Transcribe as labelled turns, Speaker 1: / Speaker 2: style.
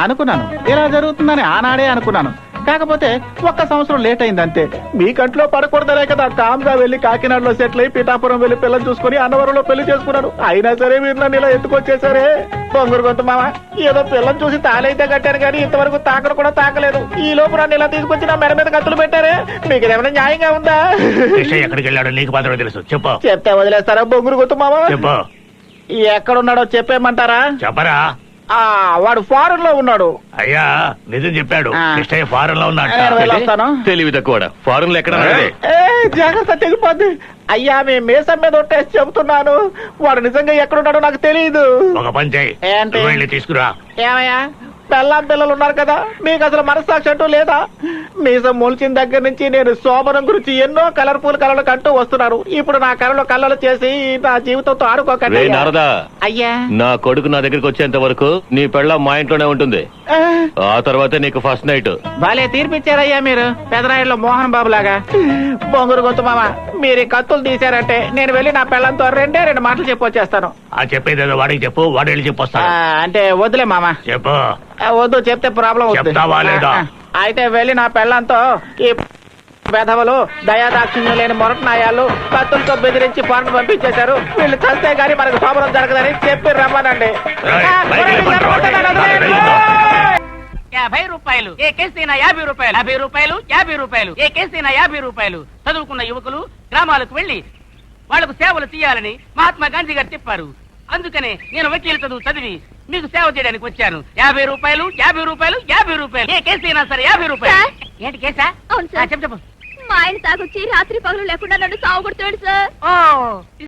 Speaker 1: అనుకున్నాను ఇలా జరుగుతుందని ఆనాడే అనుకున్నాను. కాకపోతే ఒక్క సంవత్సరం లేట్ అయింది అంతే. మీ కంట్లో పడకూడదనే కదా కామ్గా వెళ్లి కాకినాడలో సెటిల్ అయి పిఠాపురం వెళ్లి పిల్లలు చూసుకుని అన్నవరంలో పెళ్లి చేసుకున్నాను. అయినా సరే మీరు నన్ను ఇలా ఎత్తుకొచ్చేసారే. బొంగురు గొంతు మామ, ఏదో పిల్లని చూసి తాళైతే కట్టారు కానీ ఇంతవరకు తాకడం కూడా తాకలేదు. ఈ లోపు నన్ను ఇలా తీసుకొచ్చి నా మెడ మీద కత్తులు పెట్టారే. మీకు ఏమైనా న్యాయంగా ఉందా?
Speaker 2: ఎక్కడికి వెళ్ళాడో నీకు మాత్రమే తెలుసు. చెప్పు.
Speaker 1: చెప్తే వదిలేస్తారా బొంగురు గొంతు మామ?
Speaker 2: చెప్పు.
Speaker 1: ఎక్కడున్నాడో చెప్పేయమంటారా?
Speaker 2: చెప్పరా.
Speaker 1: వాడు ఫారెన్ లో ఉన్నాడు.
Speaker 2: అయ్యా నిజం చెప్పాడు. కృష్ణయ్య ఫారెన్ లో
Speaker 1: ఉన్నాడు.
Speaker 3: తెలివి తక్కువ ఫారెన్ లో ఎక్కడ
Speaker 1: జాగ్రత్త తెగిపోద్ది. అయ్యా మీ మీసం మీద ఒట్టేసి చెబుతున్నాను, వాడు నిజంగా ఎక్కడున్నాడో నాకు తెలియదు.
Speaker 2: ఒక పని చేయి, వెళ్ళి తీసుకురా.
Speaker 1: ఏమయ్యా పెళ్ళాం పిల్లలు ఉన్నారు కదా, మీకు అసలు మనస్సాక్షి అంటూ లేదా? మీసం మొలిచిన దగ్గర నుంచి నేను శోభనం గురించి ఎన్నో కలర్ఫుల్ కళలు కంటూ వస్తున్నాను. ఇప్పుడు నా కళలో కళ్ళలు చేసి నా జీవితంతో ఆడుకోకండి. అయ్యా
Speaker 3: నా కొడుకు నా దగ్గరికి వచ్చేంత వరకు నీ పెళ్ళాం మా ఇంట్లోనే ఉంటుంది. ఆ తర్వాత నీకు ఫస్ట్ నైట్.
Speaker 1: బాలే తీర్పిచ్చారయ్యా మీరు, పెదరాయుడులో మోహన్ బాబు లాగా. బొంగురు గొంతు మామ, మీరు ఈ కత్తులు తీశారంటే నేను వెళ్ళి నా పెళ్ళంతో రెండు మాటలు చెప్పొచ్చేస్తాను.
Speaker 2: చెప్పేదేదో వాడికి చెప్పు, వాడు వెళ్ళి చెప్పొస్తాను.
Speaker 1: అంటే వద్దులే మామ.
Speaker 2: చెప్పు.
Speaker 1: వద్దు, చెప్తే ప్రాబ్లం అవుతుంది. అయితే వెళ్ళి నా పెళ్ళంతో ఈ వెధవలు దయాదాక్షిణ్యం లేని మొరటనాయాలు కత్తులతో బెదిరించి పాటలు పంపించేశారు. వీళ్ళు చస్తే గానీ మనకు శోభనం జరగదని చెప్పి రమ్మనండి.
Speaker 4: 50 రూపాయలు ఏ కేసీనా 50 రూపాయలు 50 రూపాయలు 50 రూపాయలు ఏ కేసీనా 50 రూపాయలు. చదువుకున్న యువకులు గ్రామాలకు వెళ్లి వాళ్లకు సేవలు చేయాలని మహాత్మా గాంధీ గారు చెప్పారు. అందుకనే నేను వకీలు చదువు చదివి మీకు సేవ చేయడానికి వచ్చాను. 50 రూపాయలు 50 రూపాయలు 50 రూపాయలు ఏ కేసీనా సరే 50 రూపాయలు. ఏంటి కేసా?
Speaker 5: అవును సార్.
Speaker 4: చెప్పు.
Speaker 5: మా ఆయన తాగొచ్చి రాత్రి పగలు లేకుండా నన్ను సాగు కొడుతున్నాడు సార్.